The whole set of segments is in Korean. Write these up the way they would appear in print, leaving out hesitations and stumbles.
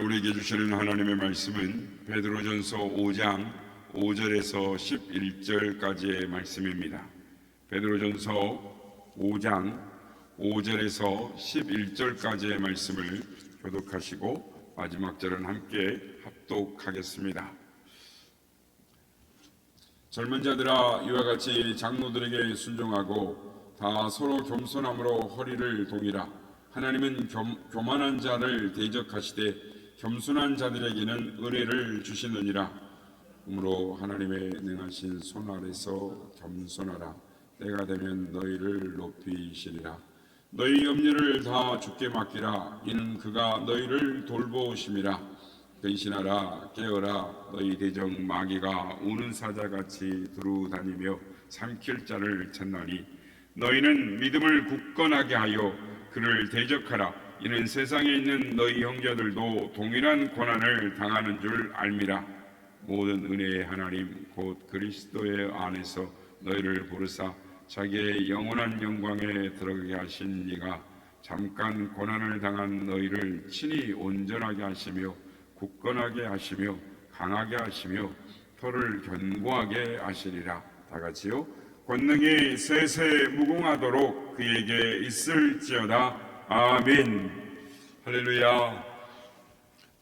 우리에게 주시는 하나님의 말씀은 베드로전서 5장 5절에서 11절까지의 말씀입니다. 베드로전서 5장 5절에서 11절까지의 말씀을 교독하시고 마지막 절은 함께 합독하겠습니다. 젊은 자들아, 이와 같이 장로들에게 순종하고 다 서로 겸손함으로 허리를 동이라. 하나님은 교만한 자를 대적하시되 겸손한 자들에게는 은혜를 주시느니라. 그러므로 하나님의 능하신 손 아래서 겸손하라. 때가 되면 너희를 높이시리라. 너희 염려를 다 주께 맡기라. 이는 그가 너희를 돌보심이라. 근신하라, 깨어라. 너희 대적 마귀가 우는 사자같이 두루다니며 삼킬 자를 찾나니 너희는 믿음을 굳건하게 하여 그를 대적하라. 이는 세상에 있는 너희 형제들도 동일한 고난을 당하는 줄 알미라. 모든 은혜의 하나님 곧 그리스도의 안에서 너희를 부르사 자기의 영원한 영광에 들어가게 하신 이가 잠깐 고난을 당한 너희를 친히 온전하게 하시며 굳건하게 하시며 강하게 하시며 터를 견고하게 하시리라. 다 같이요. 권능이 세세 무궁하도록 그에게 있을지어다. 아멘. 할렐루야.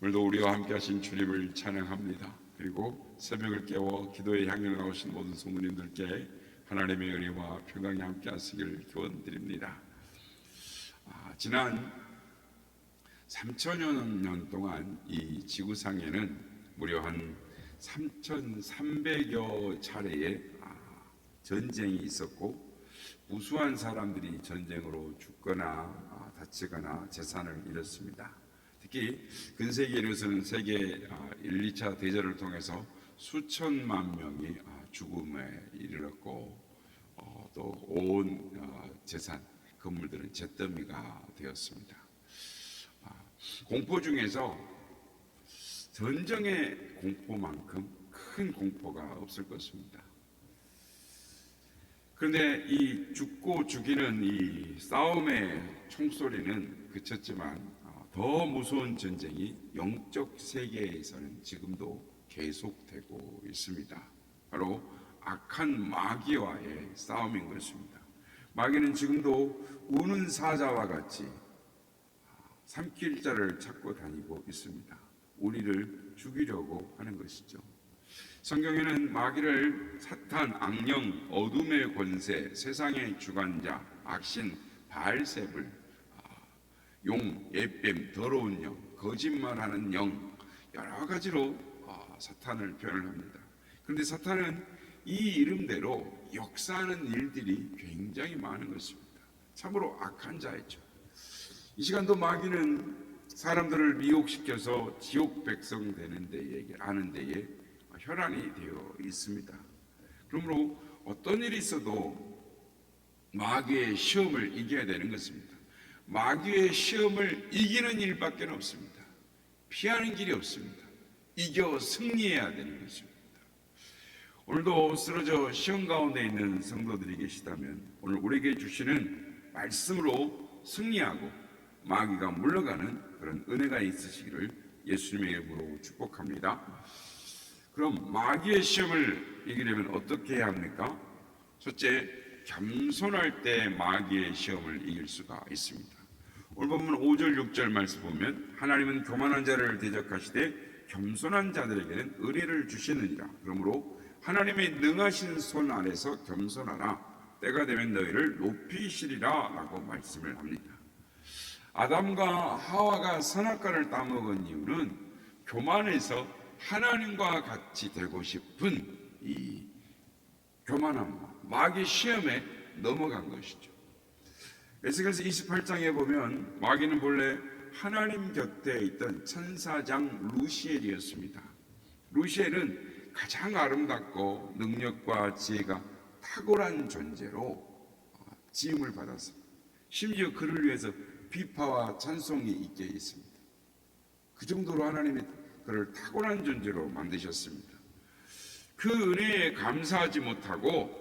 오늘도 우리와 함께 하신 주님을 찬양합니다. 그리고 새벽을 깨워 기도에 향해 나오신 모든 성도님들께 하나님의 은혜와 평강이 함께 하시길 기원드립니다. 지난 3천여 년 동안 이 지구상에는 무려 한 3,300여 차례의 전쟁이 있었고 무수한 사람들이 전쟁으로 죽거나 다치거나 재산을 잃었습니다. 특히 근세기에서는 세계 1, 2차 대전을 통해서 수천만 명이 죽음에 이르렀고 또 온 재산, 건물들은 잿더미가 되었습니다. 공포 중에서 전쟁의 공포만큼 큰 공포가 없을 것입니다. 그런데 이 죽고 죽이는 이 싸움의 총소리는 그쳤지만 더 무서운 전쟁이 영적 세계에서는 지금도 계속되고 있습니다. 바로 악한 마귀와의 싸움인 것입니다. 마귀는 지금도 우는 사자와 같이 삼킬 자를 찾고 다니고 있습니다. 우리를 죽이려고 하는 것이죠. 성경에는 마귀를 사탄, 악령, 어둠의 권세, 세상의 주관자, 악신, 바알세불, 용, 예뱀, 더러운 영, 거짓말하는 영, 여러 가지로 사탄을 표현을 합니다. 그런데 사탄은 이 이름대로 역사하는 일들이 굉장히 많은 것입니다. 참으로 악한 자이죠. 이 시간도 마귀는 사람들을 미혹시켜서 지옥 백성 되는 데에, 아는 데에 혈안이 되어 있습니다. 그러므로 어떤 일이 있어도 마귀의 시험을 이겨야 되는 것입니다. 마귀의 시험을 이기는 일밖에 없습니다. 피하는 길이 없습니다. 이겨 승리해야 되는 것입니다. 오늘도 쓰러져 시험 가운데 있는 성도들이 계시다면 오늘 우리에게 주시는 말씀으로 승리하고 마귀가 물러가는 그런 은혜가 있으시기를 예수님의 이름으로 축복합니다. 그럼 마귀의 시험을 이기려면 어떻게 해야 합니까? 첫째, 겸손할 때 마귀의 시험을 이길 수가 있습니다. 오늘 본문 5절 6절 말씀 보면 하나님은 교만한 자를 대적하시되 겸손한 자들에게는 은혜를 주시느니라. 그러므로 하나님의 능하신 손 아래서 겸손하라. 때가 되면 너희를 높이시리라 라고 말씀을 합니다. 아담과 하와가 선악과를 따먹은 이유는 교만해서 하나님과 같이 되고 싶은 이 교만함, 마귀 시험에 넘어간 것이죠. 에스겔서 28장에 보면 마귀는 본래 하나님 곁에 있던 천사장 루시엘이었습니다. 루시엘은 가장 아름답고 능력과 지혜가 탁월한 존재로 지음을 받았습니다. 심지어 그를 위해서 비파와 찬송이 있게 있습니다. 그 정도로 하나님이 그를 탁월한 존재로 만드셨습니다. 그 은혜에 감사하지 못하고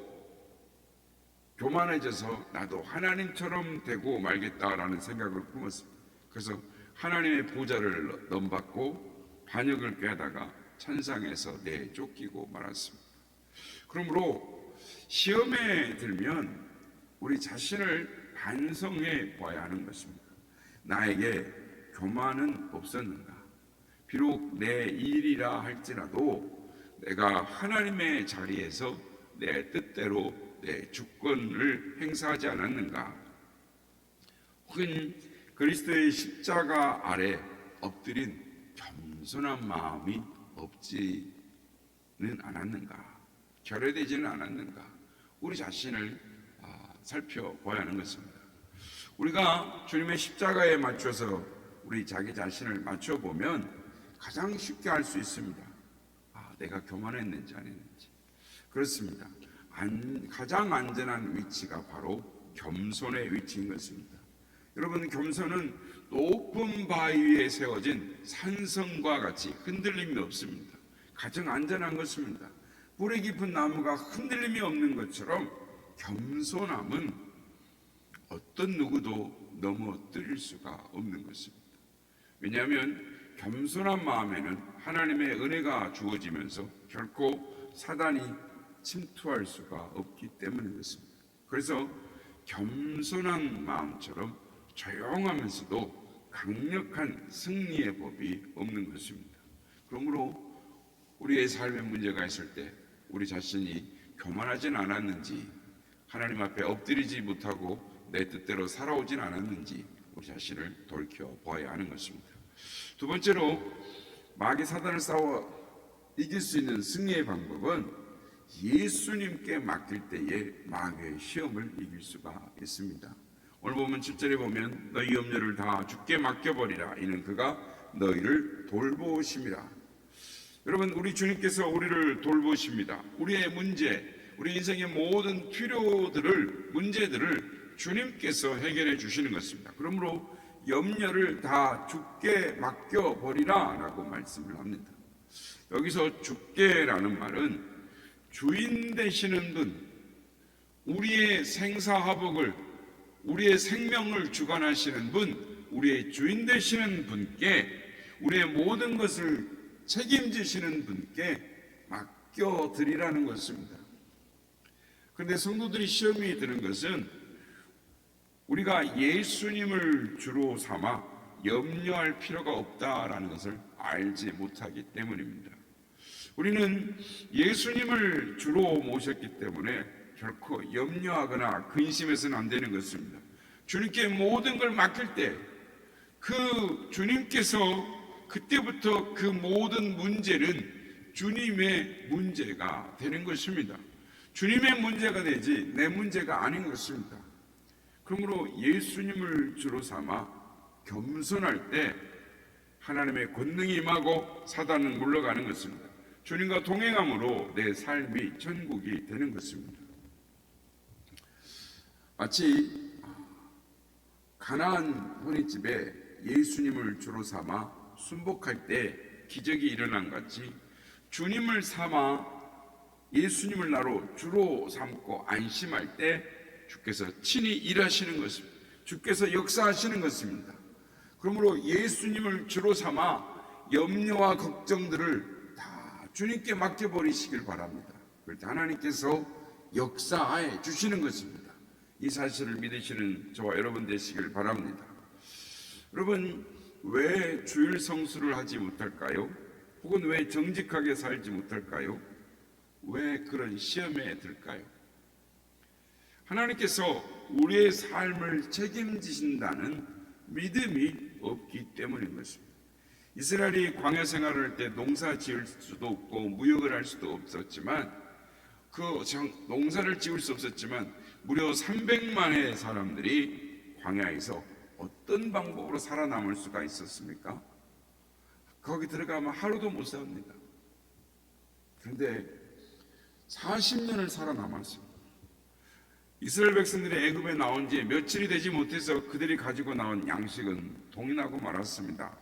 교만해져서 나도 하나님처럼 되고 말겠다라는 생각을 품었습니다. 그래서 하나님의 보좌를 넘받고 반역을 꾀다가 천상에서 내쫓기고 말았습니다. 그러므로 시험에 들면 우리 자신을 반성해 봐야 하는 것입니다. 나에게 교만은 없었는가? 비록 내 일이라 할지라도 내가 하나님의 자리에서 내 뜻대로 내 주권을 행사하지 않았는가? 혹은 그리스도의 십자가 아래 엎드린 겸손한 마음이 없지는 않았는가? 결여되지는 않았는가? 우리 자신을 살펴봐야 하는 것입니다. 우리가 주님의 십자가에 맞춰서 우리 자기 자신을 맞춰보면 가장 쉽게 알 수 있습니다. 내가 교만했는지 안 했는지. 그렇습니다. 가장 안전한 위치가 바로 겸손의 위치인 것입니다. 여러분, 겸손은 높은 바위 위에 세워진 산성과 같이 흔들림이 없습니다. 가장 안전한 것입니다. 뿌리 깊은 나무가 흔들림이 없는 것처럼 겸손함은 어떤 누구도 넘어뜨릴 수가 없는 것입니다. 왜냐하면 겸손한 마음에는 하나님의 은혜가 주어지면서 결코 사단이 침투할 수가 없기 때문인 것입니다. 그래서 겸손한 마음처럼 조용하면서도 강력한 승리의 법이 없는 것입니다. 그러므로 우리의 삶에 문제가 있을 때 우리 자신이 교만하진 않았는지, 하나님 앞에 엎드리지 못하고 내 뜻대로 살아오진 않았는지 우리 자신을 돌이켜봐야 하는 것입니다. 두 번째로 마귀 사단을 싸워 이길 수 있는 승리의 방법은 예수님께 맡길 때에 마귀의 시험을 이길 수가 있습니다. 오늘 보면 7절에 보면 너희 염려를 다 주께 맡겨버리라. 이는 그가 너희를 돌보심이라. 여러분, 우리 주님께서 우리를 돌보십니다. 우리의 문제, 우리 인생의 모든 필요들을, 문제들을 주님께서 해결해 주시는 것입니다. 그러므로 염려를 다 주께 맡겨버리라 라고 말씀을 합니다. 여기서 주께라는 말은 주인 되시는 분, 우리의 생사화복을, 우리의 생명을 주관하시는 분, 우리의 주인 되시는 분께, 우리의 모든 것을 책임지시는 분께 맡겨드리라는 것입니다. 그런데 성도들이 시험이 드는 것은 우리가 예수님을 주로 삼아 염려할 필요가 없다라는 것을 알지 못하기 때문입니다. 우리는 예수님을 주로 모셨기 때문에 결코 염려하거나 근심해서는 안 되는 것입니다. 주님께 모든 걸 맡길 때 그 주님께서 그때부터 그 모든 문제는 주님의 문제가 되는 것입니다. 주님의 문제가 되지 내 문제가 아닌 것입니다. 그러므로 예수님을 주로 삼아 겸손할 때 하나님의 권능이 임하고 사단은 물러가는 것입니다. 주님과 동행함으로 내 삶이 천국이 되는 것입니다. 마치 가나안 혼인집에 예수님을 주로 삼아 순복할 때 기적이 일어난 같이 주님을 삼아 예수님을 나로 주로 삼고 안심할 때 주께서 친히 일하시는 것입니다. 주께서 역사하시는 것입니다. 그러므로 예수님을 주로 삼아 염려와 걱정들을 다 주님께 맡겨버리시길 바랍니다. 그럴 때 하나님께서 역사해 주시는 것입니다. 이 사실을 믿으시는 저와 여러분 되시길 바랍니다. 여러분, 왜 주일 성수를 하지 못할까요? 혹은 왜 정직하게 살지 못할까요? 왜 그런 시험에 들까요? 하나님께서 우리의 삶을 책임지신다는 믿음이 없기 때문인 것입니다. 이스라엘이 광야 생활을 할 때 농사 지을 수도 없고 무역을 할 수도 없었지만 농사를 지을 수 없었지만 무려 300만의 사람들이 광야에서 어떤 방법으로 살아남을 수가 있었습니까? 거기 들어가면 하루도 못 삽니다. 그런데 40년을 살아남았어요. 이스라엘 백성들이 애굽에 나온 지 며칠이 되지 못해서 그들이 가지고 나온 양식은 동인하고 말았습니다.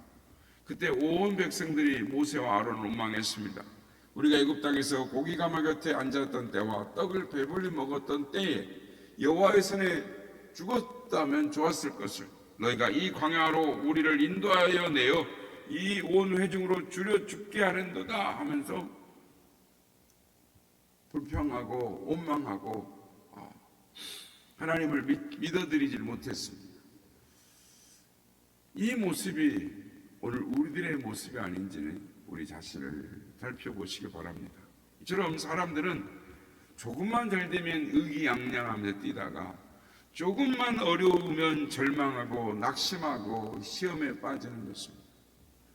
그때 온 백성들이 모세와 아론을 원망했습니다. 우리가 애굽 땅에서 고기 가마 곁에 앉았던 때와 떡을 배불리 먹었던 때에 여호와의 손에 죽었다면 좋았을 것을, 너희가 이 광야로 우리를 인도하여 내어 이 온 회중으로 줄여 죽게 하는도다 하면서 불평하고 원망하고 하나님을 믿어드리질 못했습니다. 이 모습이 오늘 우리들의 모습이 아닌지는 우리 자신을 살펴보시기 바랍니다. 이처럼 사람들은 조금만 잘 되면 의기양양하면서 뛰다가 조금만 어려우면 절망하고 낙심하고 시험에 빠지는 것입니다.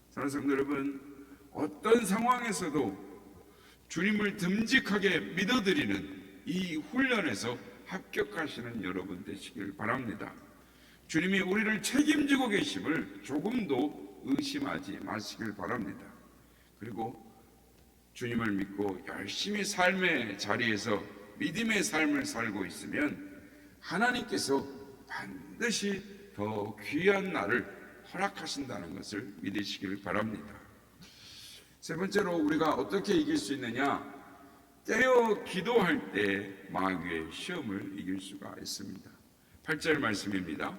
사랑하는 성도 여러분, 어떤 상황에서도 주님을 듬직하게 믿어드리는 이 훈련에서 합격하시는 여러분 되시길 바랍니다. 주님이 우리를 책임지고 계심을 조금도 의심하지 마시길 바랍니다. 그리고 주님을 믿고 열심히 삶의 자리에서 믿음의 삶을 살고 있으면 하나님께서 반드시 더 귀한 날을 허락하신다는 것을 믿으시길 바랍니다. 세 번째로 우리가 어떻게 이길 수 있느냐? 깨어 기도할 때 마귀의 시험을 이길 수가 있습니다. 8절 말씀입니다.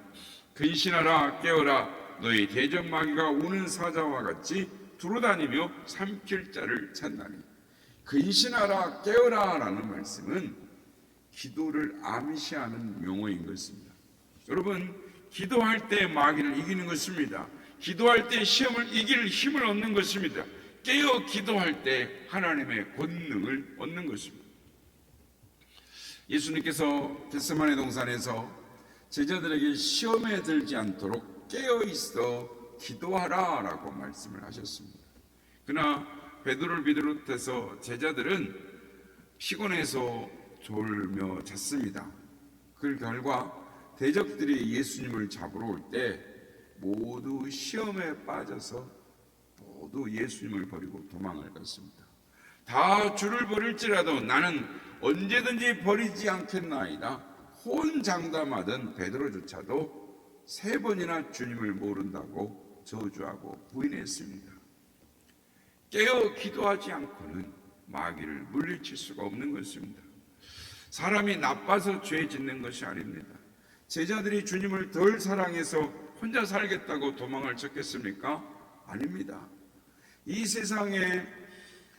근신하라 깨어라 너희 대적 마귀가 우는 사자와 같이 두루다니며 삼킬 자를 찾나니. 근신하라 깨어라 라는 말씀은 기도를 암시하는 용어인 것입니다. 여러분, 기도할 때 마귀를 이기는 것입니다. 기도할 때 시험을 이길 힘을 얻는 것입니다. 깨어 기도할 때 하나님의 권능을 얻는 것입니다. 예수님께서 겟세마네 동산에서 제자들에게 시험에 들지 않도록 깨어 있어 기도하라 라고 말씀을 하셨습니다. 그러나 베드로를 비롯해서 제자들은 피곤해서 졸며 잤습니다. 그 결과 대적들이 예수님을 잡으러 올 때 모두 시험에 빠져서 모두 예수님을 버리고 도망을 갔습니다. 다 주를 버릴지라도 나는 언제든지 버리지 않겠나이다 혼장담하던 베드로조차도 3번이나 주님을 모른다고 저주하고 부인했습니다. 깨어 기도하지 않고는 마귀를 물리칠 수가 없는 것입니다. 사람이 나빠서 죄 짓는 것이 아닙니다. 제자들이 주님을 덜 사랑해서 혼자 살겠다고 도망을 쳤겠습니까? 아닙니다. 이 세상에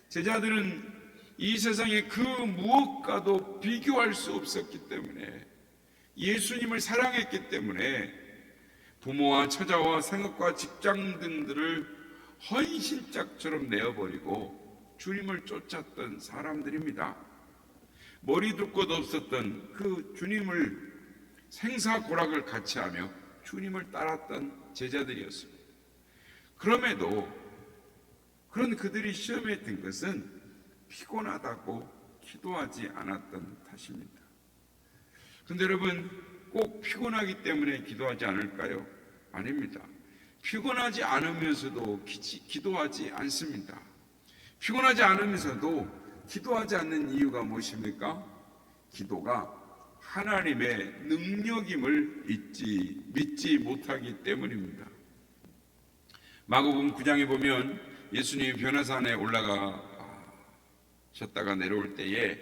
제자들은 이 세상에 그 무엇과도 비교할 수 없었기 때문에 예수님을 사랑했기 때문에 부모와 처자와 생업과 직장 등들을 헌신짝처럼 내어버리고 주님을 쫓았던 사람들입니다. 머리 둘 것 없었던 그 주님을 생사고락을 같이 하며 주님을 따랐던 제자들이었습니다. 그럼에도 그런 그들이 시험에 든 것은 피곤하다고 기도하지 않았던 탓입니다. 그런데 여러분, 꼭 피곤하기 때문에 기도하지 않을까요? 아닙니다. 피곤하지 않으면서도 기도하지 않습니다. 피곤하지 않으면서도 기도하지 않는 이유가 무엇입니까? 기도가 하나님의 능력임을 믿지 못하기 때문입니다. 마가복음 9장에 보면 예수님이 변화산에 올라가셨다가 내려올 때에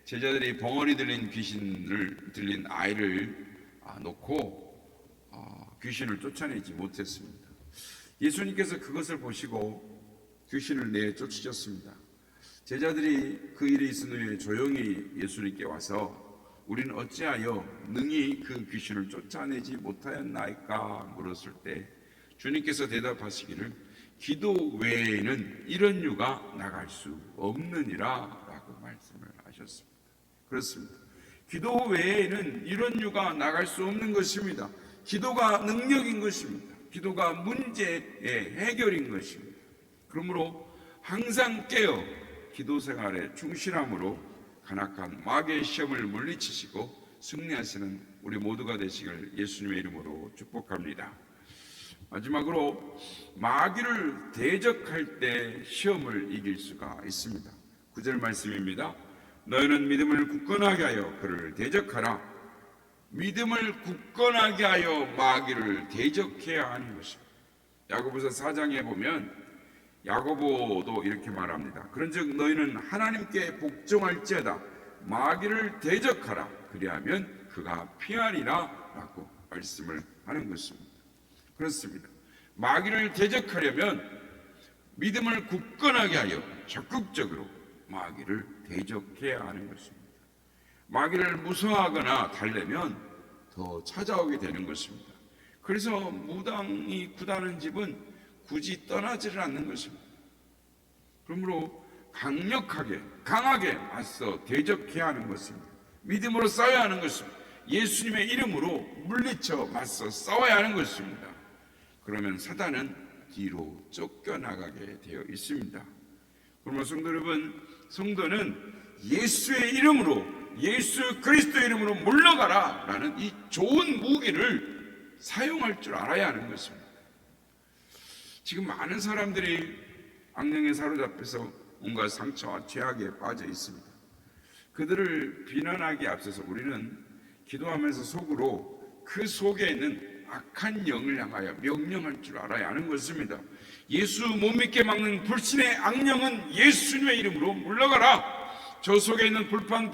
제자들이 벙어리 들린 아이를 놓고 귀신을 쫓아내지 못했습니다. 예수님께서 그것을 보시고 귀신을 내쫓으셨습니다. 제자들이 그 일이 있은 후에 조용히 예수님께 와서 우리는 어찌하여 능히 그 귀신을 쫓아내지 못하였나이까 물었을 때 주님께서 대답하시기를 기도 외에는 이런 유가 나갈 수 없느니라 라고 말씀을 하셨습니다. 그렇습니다. 기도 외에는 이런 유가 나갈 수 없는 것입니다. 기도가 능력인 것입니다. 기도가 문제의 해결인 것입니다. 그러므로 항상 깨어 기도 생활에 충실함으로 간악한 마귀의 시험을 물리치시고 승리하시는 우리 모두가 되시길 예수님의 이름으로 축복합니다. 마지막으로 마귀를 대적할 때 시험을 이길 수가 있습니다. 9절 말씀입니다. 너희는 믿음을 굳건하게 하여 그를 대적하라. 믿음을 굳건하게 하여 마귀를 대적해야 하는 것입니다. 야고보서 4장에 보면 야고보도 이렇게 말합니다. 그런즉 너희는 하나님께 복종할지어다 마귀를 대적하라. 그리하면 그가 피하리라 라고 말씀을 하는 것입니다. 그렇습니다. 마귀를 대적하려면 믿음을 굳건하게 하여 적극적으로 마귀를 대적해야 하는 것입니다. 마귀를 무서워하거나 달래면 더 찾아오게 되는 것입니다. 그래서 무당이 구다는 집은 굳이 떠나지를 않는 것입니다. 그러므로 강하게 맞서 대적해야 하는 것입니다. 믿음으로 싸워야 하는 것입니다. 예수님의 이름으로 물리쳐 맞서 싸워야 하는 것입니다. 그러면 사단은 뒤로 쫓겨나가게 되어 있습니다. 그러면 성도 여러분, 성도는 예수의 이름으로, 예수 그리스도의 이름으로 물러가라 라는 이 좋은 무기를 사용할 줄 알아야 하는 것입니다. 지금 많은 사람들이 악령에 사로잡혀서 온갖 상처와 죄악에 빠져 있습니다. 그들을 비난하기에 앞서서 우리는 기도하면서 속으로 그 속에 있는 악한 영을 향하여 명령할 줄 알아야 하는 것입니다. 예수 못 믿게 막는 불신의 악령은 예수님의 이름으로 물러가라. 저 속에 있는 불만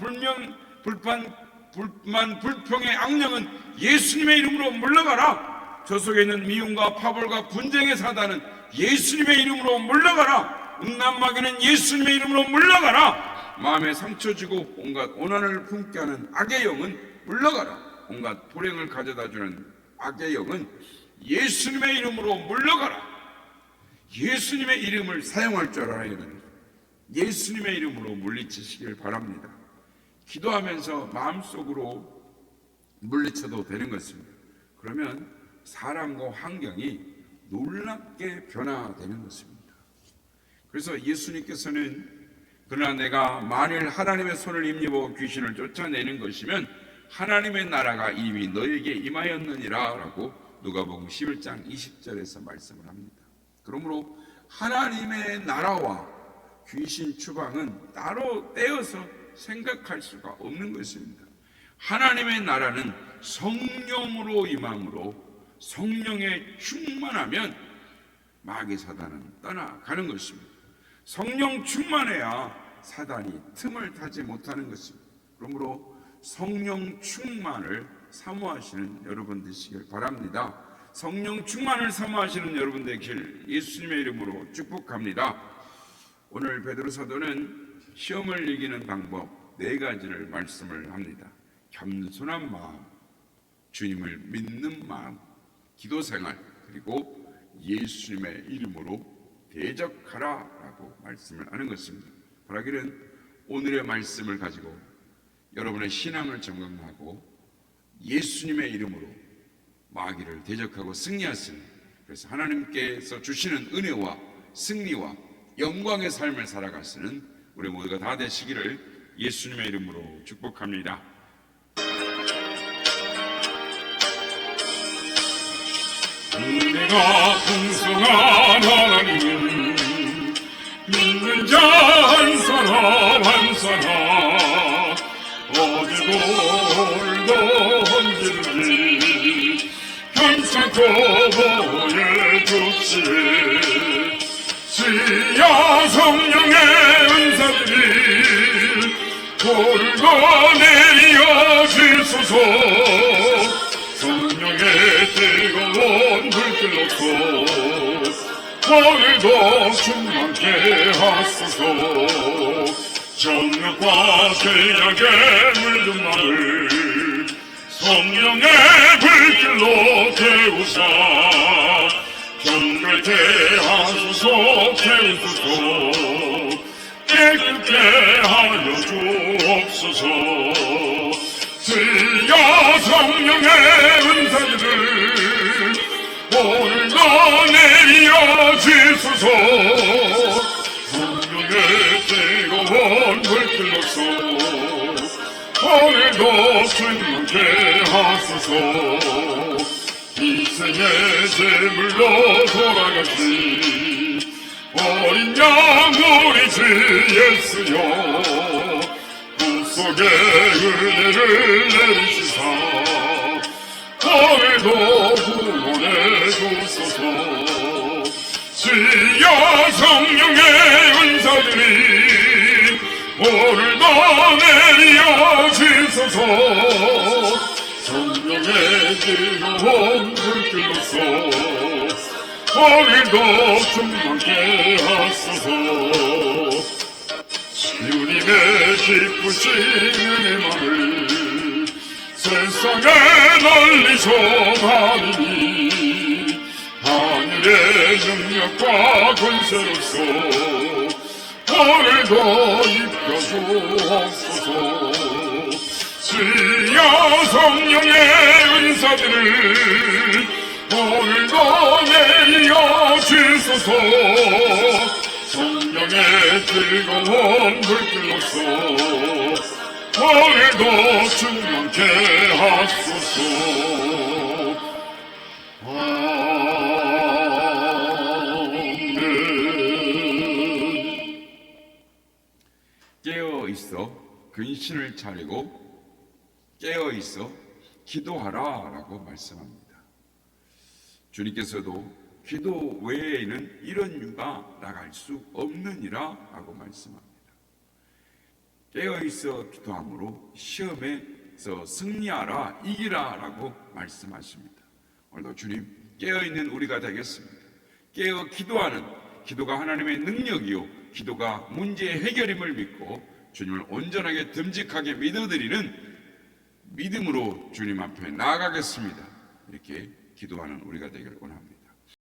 불평의 악령은 예수님의 이름으로 물러가라. 저 속에 있는 미움과 파벌과 분쟁의 사단은 예수님의 이름으로 물러가라. 음란마귀는 예수님의 이름으로 물러가라. 마음에 상처 주고 온갖 오난을 품게 하는 악의 영은 물러가라. 온갖 불행을 가져다주는 악의 영은 예수님의 이름으로 물러가라. 예수님의 이름을 사용할 줄 알아야 합니다. 예수님의 이름으로 물리치시길 바랍니다. 기도하면서 마음속으로 물리쳐도 되는 것입니다. 그러면 사람과 환경이 놀랍게 변화되는 것입니다. 그래서 예수님께서는 그러나 내가 만일 하나님의 손을 힘입어 귀신을 쫓아내는 것이면 하나님의 나라가 이미 너에게 임하였느니라 라고 누가복음 11장 20절에서 말씀을 합니다. 그러므로 하나님의 나라와 귀신 추방은 따로 떼어서 생각할 수가 없는 것입니다. 하나님의 나라는 성령으로 임함으로 성령에 충만하면 마귀 사단은 떠나가는 것입니다. 성령 충만해야 사단이 틈을 타지 못하는 것입니다. 그러므로 성령 충만을 사모하시는 여러분 되시길 바랍니다. 성령 충만을 사모하시는 여러분 되길 예수님의 이름으로 축복합니다. 오늘 베드로 사도는 시험을 이기는 방법 4가지를 말씀을 합니다. 겸손한 마음, 주님을 믿는 마음, 기도 생활, 그리고 예수님의 이름으로 대적하라 라고 말씀을 하는 것입니다. 바라기는 오늘의 말씀을 가지고 여러분의 신앙을 점검하고 예수님의 이름으로 마귀를 대적하고 승리하시는, 그래서 하나님께서 주시는 은혜와 승리와 영광의 삶을 살아가시는 우리 모두가 다 되시기를 예수님의 이름으로 축복합니다. 은혜가 풍성한 하나님, 믿는 자 한 사람 한 사람 어제도 오늘도 언제든지 괜찮고 보여주시네. 주여 성령의 은사들이 오르고 내려 주소서. 성령의 뜨거운 불길로서 오늘도 충만케 하소서. 정욕과 죄악에 물든 마음을 성령의 불길로 태우사 정결케 하소서. 태우소서. 깨끗게 하여 주옵소서. 주여 성령의 은사들을 오늘도 내려 주소서. 성령의 뜨거운 불길로서 오늘도 충만케 하소서. 이생의 제물로 돌아가신 어린 양 우리 주 예수여, 속에 은혜를 내리시사 오늘도 구원해 주소서. 주여 성령의 은사들이 오늘도 내려 주소서. 성령의 성령의 즐거운 불길로서 오늘도 충만케 하소서. 주님의 기쁘신 은혜만을 세상에 널리 전하리니 하늘의 능력과 권세로서 오늘도 입혀주옵소서. 주여 성령의 은사들을 오늘도 내려 주소서. 성령의 즐거운 불길로서 오늘도 충만케 하소서. 아멘. 깨어 있어 근신을 차리고 깨어 있어 기도하라라고 말씀합니다. 주님께서도 기도 외에는 이런 유가 나갈 수 없느니라라고 말씀합니다. 깨어 있어 기도함으로 시험에서 승리하라 이기라라고 말씀하십니다. 오늘도 주님 깨어 있는 우리가 되겠습니다. 깨어 기도하는 기도가 하나님의 능력이요 기도가 문제의 해결임을 믿고 주님을 온전하게 듬직하게 믿어드리는 믿음으로 주님 앞에 나아가겠습니다. 이렇게 기도하는 우리가 되기를 원합니다.